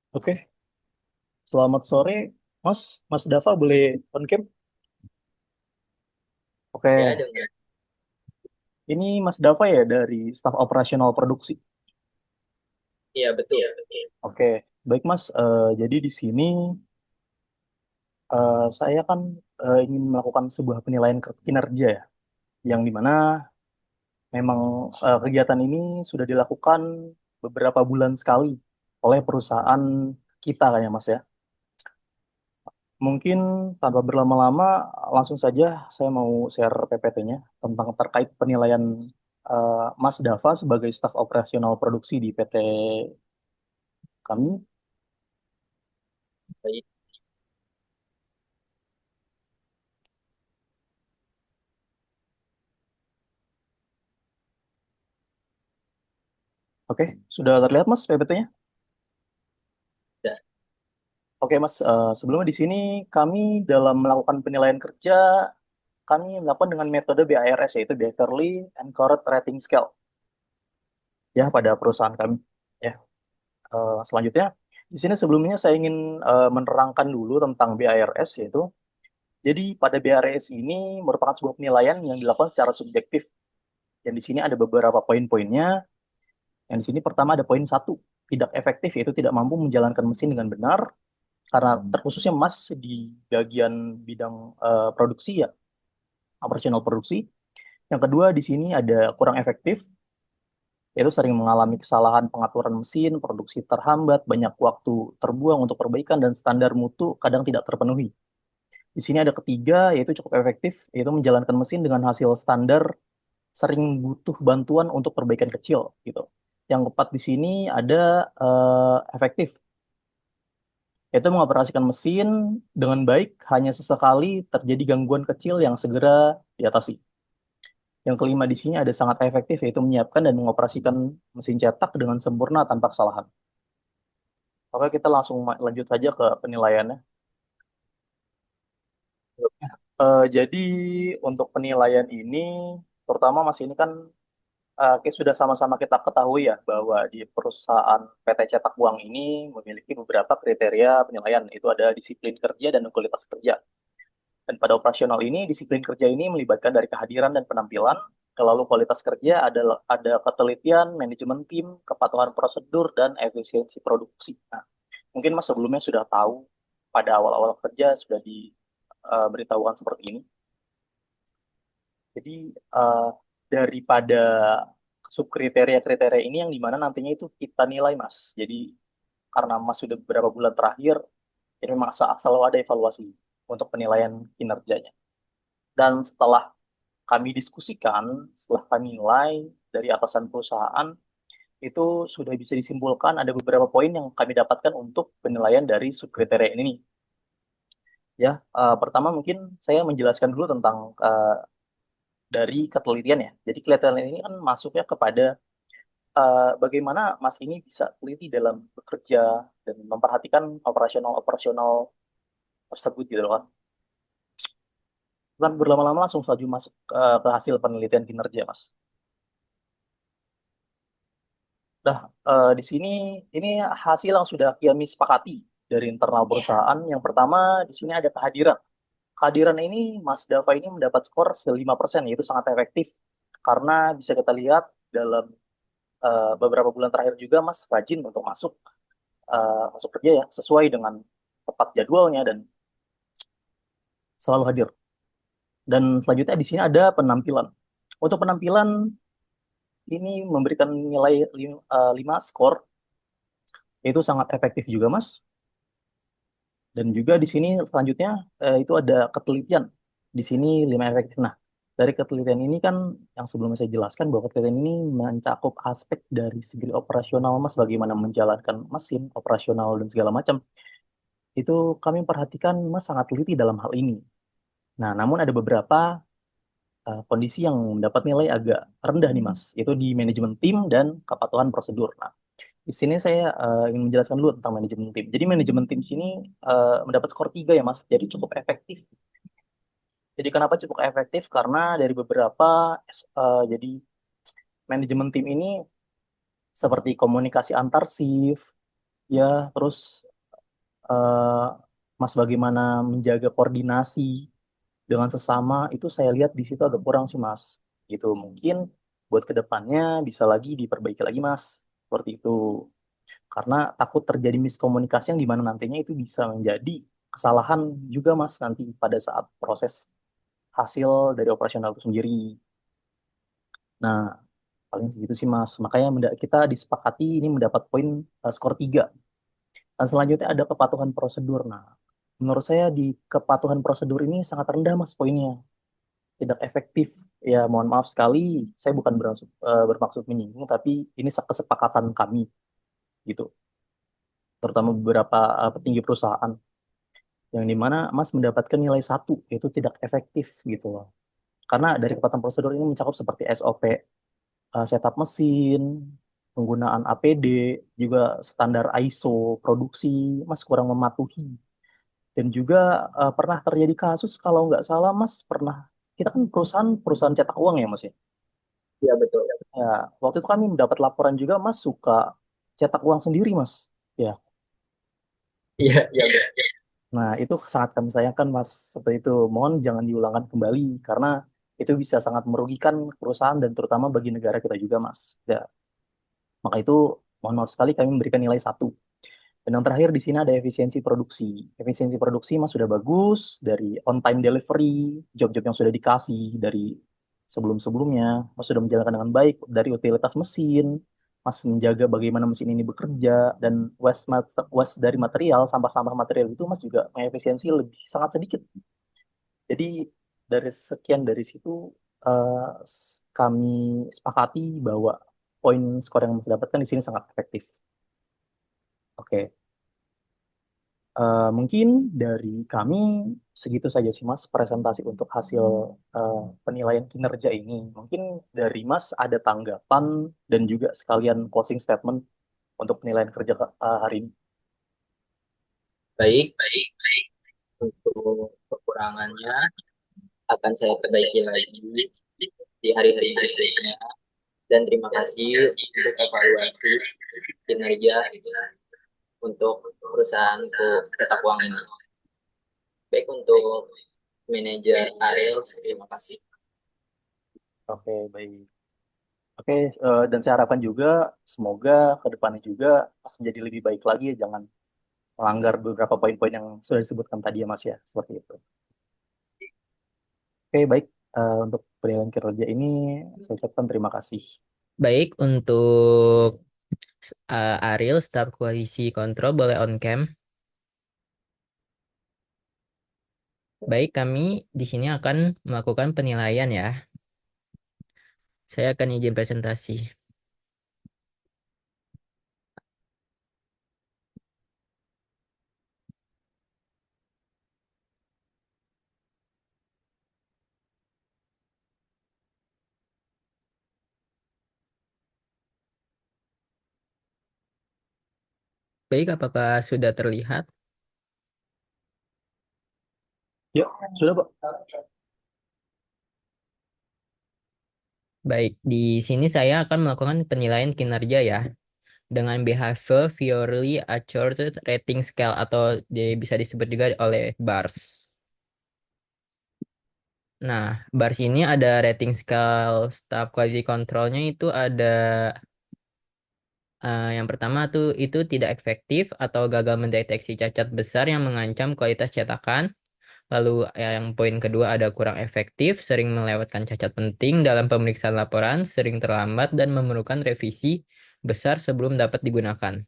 Oke, selamat sore, Mas. Mas Dava boleh on cam? Ya, Oke, dengan ini Mas Dava ya dari staf operasional produksi. iya betul. Oke, baik Mas. Jadi di sini saya kan ingin melakukan sebuah penilaian kinerja ya, yang dimana memang kegiatan ini sudah dilakukan beberapa bulan sekali oleh perusahaan kita kayaknya Mas ya. Mungkin tanpa berlama-lama, langsung saja saya mau share PPT-nya tentang terkait penilaian Mas Dava sebagai staf operasional produksi di PT kami. Baik. Oke, sudah terlihat Mas PPT-nya? Dah. Oke Mas, sebelumnya di sini kami dalam melakukan penilaian kerja, kami melakukan dengan metode BIRS, yaitu Beverly Encouraged Rating Scale, ya pada perusahaan kami. Ya, selanjutnya di sini sebelumnya saya ingin menerangkan dulu tentang BIRS, yaitu jadi pada BRS ini merupakan sebuah penilaian yang dilakukan secara subjektif. Dan di sini ada beberapa poin-poinnya. Yang di sini pertama ada poin satu, tidak efektif, yaitu tidak mampu menjalankan mesin dengan benar karena terkhususnya Mas di bagian bidang produksi ya, operasional produksi. Yang kedua di sini ada kurang efektif, yaitu sering mengalami kesalahan pengaturan mesin, produksi terhambat, banyak waktu terbuang untuk perbaikan dan standar mutu kadang tidak terpenuhi. Di sini ada ketiga, yaitu cukup efektif, yaitu menjalankan mesin dengan hasil standar, sering butuh bantuan untuk perbaikan kecil gitu. Yang keempat di sini ada efektif, yaitu mengoperasikan mesin dengan baik hanya sesekali terjadi gangguan kecil yang segera diatasi. Yang kelima di sini ada sangat efektif, yaitu menyiapkan dan mengoperasikan mesin cetak dengan sempurna tanpa kesalahan. Oke, kita langsung lanjut saja ke penilaiannya. Jadi untuk penilaian ini, terutama Mas ini kan Oke, sudah sama-sama kita ketahui ya bahwa di perusahaan PT Cetak Uang ini memiliki beberapa kriteria penilaian. Itu ada disiplin kerja dan kualitas kerja. Dan pada operasional ini, disiplin kerja ini melibatkan dari kehadiran dan penampilan. Lalu kualitas kerja ada ketelitian, manajemen tim, kepatuhan prosedur, dan efisiensi produksi. Nah, mungkin Mas sebelumnya sudah tahu pada awal-awal kerja sudah diberitahukan seperti ini. Jadi eh, daripada subkriteria-kriteria ini yang dimana nantinya itu kita nilai Mas. Jadi karena Mas sudah beberapa bulan terakhir, ini memang selalu ada evaluasi untuk penilaian kinerjanya. Dan setelah kami diskusikan, setelah kami nilai dari atasan perusahaan, itu sudah bisa disimpulkan ada beberapa poin yang kami dapatkan untuk penilaian dari subkriteria ini. Ya, pertama mungkin saya menjelaskan dulu tentang dari ketelitian ya. Jadi ketelitian ini kan masuknya kepada bagaimana Mas ini bisa teliti dalam bekerja dan memperhatikan operasional-operasional tersebut gitu loh kan. Kan berlama-lama langsung saja masuk ke hasil penelitian kinerja, Mas. Nah, di sini ini hasil yang sudah kami sepakati dari internal perusahaan. Yang pertama, di sini ada kehadiran. Kehadiran ini Mas Dava ini mendapat skor 5%, yaitu sangat efektif. Karena bisa kita lihat dalam beberapa bulan terakhir juga Mas rajin untuk masuk kerja ya, sesuai dengan tepat jadwalnya dan selalu hadir. Dan selanjutnya di sini ada penampilan. Untuk penampilan ini memberikan nilai 5 skor, itu sangat efektif juga Mas. Dan juga di sini selanjutnya itu ada ketelitian. Di sini 5 efektif. Nah, dari ketelitian ini kan yang sebelumnya saya jelaskan bahwa ketelitian ini mencakup aspek dari segi operasional Mas, bagaimana menjalankan mesin, operasional dan segala macam. Itu kami perhatikan Mas sangat teliti dalam hal ini. Nah, namun ada beberapa kondisi yang mendapat nilai agak rendah nih Mas, itu di manajemen tim dan kepatuhan prosedur. Nah, di sini saya ingin menjelaskan dulu tentang manajemen tim. Jadi manajemen tim sini mendapat skor 3 ya Mas, jadi cukup efektif. Jadi kenapa cukup efektif? Karena dari beberapa jadi manajemen tim ini seperti komunikasi antar shift, Ya, terus eh, Mas bagaimana menjaga koordinasi dengan sesama itu saya lihat di situ agak kurang sih Mas. Gitu mungkin buat kedepannya bisa lagi diperbaiki lagi Mas. Seperti itu. Karena takut terjadi miskomunikasi yang dimana nantinya itu bisa menjadi kesalahan juga Mas nanti pada saat proses hasil dari operasional itu sendiri. Nah, paling segitu sih Mas. Makanya kita disepakati ini mendapat poin skor 3. Dan selanjutnya ada kepatuhan prosedur. Nah, menurut saya di kepatuhan prosedur ini sangat rendah Mas poinnya. Tidak efektif. Ya, mohon maaf sekali, saya bukan bermaksud menyinggung, tapi ini kesepakatan kami gitu. Terutama beberapa petinggi perusahaan yang dimana Mas mendapatkan nilai satu, yaitu tidak efektif gitu loh. Karena dari kepatuhan prosedur ini mencakup seperti SOP, setup mesin, penggunaan APD, juga standar ISO produksi, Mas kurang mematuhi. Dan juga pernah terjadi kasus kalau nggak salah Mas pernah, kita kan perusahaan perusahaan cetak uang ya Mas ya. Iya betul. Ya, waktu itu kami mendapat laporan juga Mas suka cetak uang sendiri Mas. Ya, Iya, iya betul. nah itu sangat kami sayangkan Mas. Seperti itu, mohon jangan diulangkan kembali karena itu bisa sangat merugikan perusahaan dan terutama bagi negara kita juga Mas. Ya, maka itu mohon maaf sekali kami memberikan nilai satu. Dan yang terakhir di sini ada efisiensi produksi. Efisiensi produksi Mas sudah bagus dari on time delivery, job-job yang sudah dikasih dari sebelum-sebelumnya, Mas sudah menjalankan dengan baik dari utilitas mesin, Mas menjaga bagaimana mesin ini bekerja dan waste dari material, sampah-sampah material itu Mas juga mengefisiensi lebih sangat sedikit. Jadi dari sekian dari situ kami sepakati bahwa poin skor yang Mas dapatkan di sini sangat efektif. Oke. Mungkin dari kami segitu saja sih Mas presentasi untuk hasil eh, penilaian kinerja ini. Mungkin dari Mas ada tanggapan dan juga sekalian closing statement untuk penilaian kerja hari ini. Baik, untuk kekurangannya akan saya perbaiki lagi di hari-hari berikutnya. Dan terima kasih untuk evaluasi kinerja untuk perusahaanku cetak uang ini. Baik untuk manajer Ariel, terima kasih. Oke, baik. Oke, dan saya harapkan juga semoga ke depannya juga Mas menjadi lebih baik lagi, ya, jangan melanggar beberapa poin-poin yang sudah disebutkan tadi ya Mas ya, seperti itu. Oke, baik. Untuk penilaian kinerja ini saya ucapkan terima kasih. Baik, untuk Ariel, staf koalisi kontrol boleh on cam. Baik, kami di sini akan melakukan penilaian ya. Saya akan izin presentasi. Baik, apakah sudah terlihat? Ya, sudah Pak. Baik, di sini saya akan melakukan penilaian kinerja ya. Dengan behavior purely assured rating scale atau bisa disebut juga oleh BARS. Nah, BARS ini ada rating scale staff quality controlnya itu ada yang pertama tuh itu tidak efektif atau gagal mendeteksi cacat besar yang mengancam kualitas cetakan. Lalu yang poin kedua ada kurang efektif, sering melewatkan cacat penting dalam pemeriksaan laporan, sering terlambat dan memerlukan revisi besar sebelum dapat digunakan.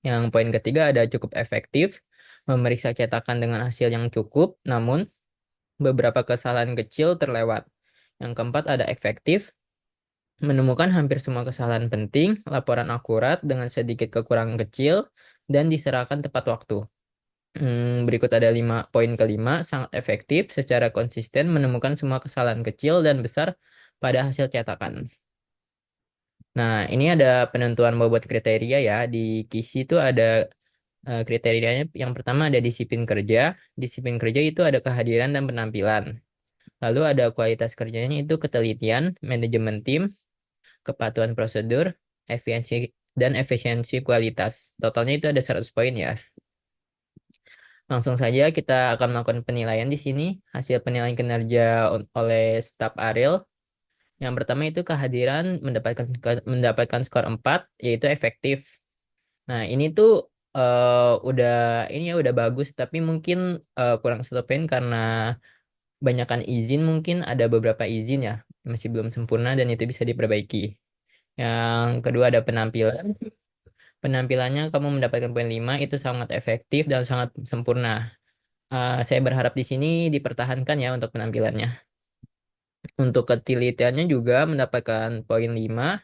Yang poin ketiga ada cukup efektif, memeriksa cetakan dengan hasil yang cukup, namun beberapa kesalahan kecil terlewat. Yang keempat ada efektif, menemukan hampir semua kesalahan penting, laporan akurat dengan sedikit kekurangan kecil, dan diserahkan tepat waktu. Berikut ada 5 poin kelima, sangat efektif secara konsisten menemukan semua kesalahan kecil dan besar pada hasil cetakan. Nah, ini ada penentuan bobot kriteria ya. Di KISI itu ada kriterianya. Yang pertama ada disiplin kerja. Disiplin kerja itu ada kehadiran dan penampilan. Lalu ada kualitas kerjanya itu ketelitian, manajemen tim, kepatuhan prosedur, efisiensi dan efisiensi kualitas. Totalnya itu ada 100 poin ya. Langsung saja kita akan melakukan penilaian di sini. Hasil penilaian kinerja oleh staf Ariel. Yang pertama itu kehadiran mendapatkan skor 4 yaitu efektif. Nah, ini tuh udah ini ya udah bagus tapi mungkin kurang 1 poin karena banyakkan izin, mungkin ada beberapa izin ya masih belum sempurna dan itu bisa diperbaiki. Yang kedua ada penampilan. Penampilannya kamu mendapatkan poin 5 itu sangat efektif dan sangat sempurna. Saya berharap di sini dipertahankan ya untuk penampilannya. Untuk ketelitiannya juga mendapatkan poin 5,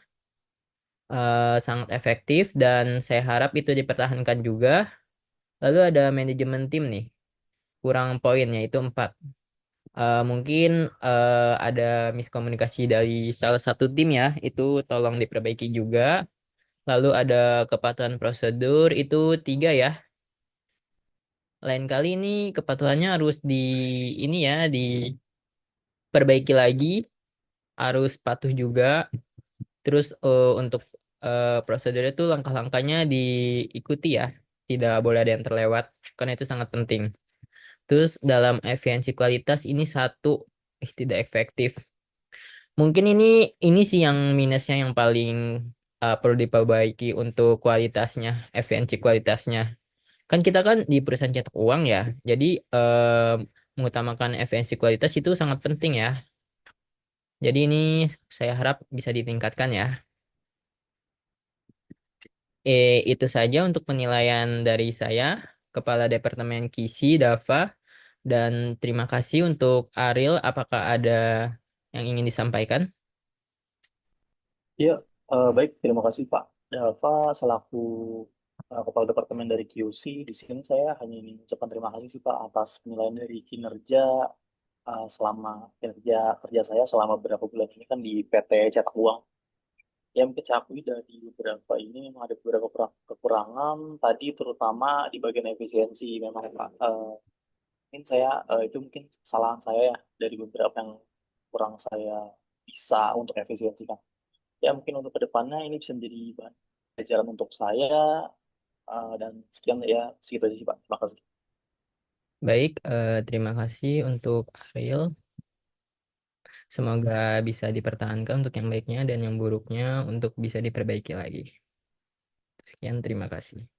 sangat efektif dan saya harap itu dipertahankan juga. Lalu ada manajemen tim nih, kurang poinnya itu 4. Mungkin ada miskomunikasi dari salah satu tim ya, itu tolong diperbaiki juga. Lalu ada kepatuhan prosedur itu 3 ya. Lain kali ini kepatuhannya harus ini ya diperbaiki lagi, harus patuh juga. Terus untuk prosedur itu langkah-langkahnya diikuti ya, tidak boleh ada yang terlewat karena itu sangat penting. Terus dalam efisiensi kualitas ini satu, tidak efektif. Mungkin ini sih yang minusnya yang paling perlu diperbaiki untuk kualitasnya, efisiensi kualitasnya. Kan kita kan di perusahaan cetak uang ya, jadi mengutamakan efisiensi kualitas itu sangat penting ya. Jadi ini saya harap bisa ditingkatkan ya. Itu saja untuk penilaian dari saya, Kepala Departemen Kisi, Dava, dan terima kasih untuk Ariel. Apakah ada yang ingin disampaikan? Ya, baik, terima kasih Pak Dava selaku Kepala Departemen dari QC. Di sini saya hanya ingin mengucapkan terima kasih sih Pak atas penilaian dari kinerja selama kinerja kerja saya selama beberapa bulan ini kan di PT Cetak Uang. Yang mungkin saya akui dari beberapa ini memang ada beberapa kekurangan tadi terutama di bagian efisiensi memang Pak. Mungkin saya itu mungkin kesalahan saya ya dari beberapa yang kurang saya bisa untuk efisiensi kan. Ya mungkin untuk kedepannya ini bisa menjadi bahan pelajaran untuk saya dan sekian ya segitu aja sih Pak. Terima kasih. Baik, terima kasih untuk Ariel. Semoga bisa dipertahankan untuk yang baiknya dan yang buruknya untuk bisa diperbaiki lagi. Sekian, terima kasih.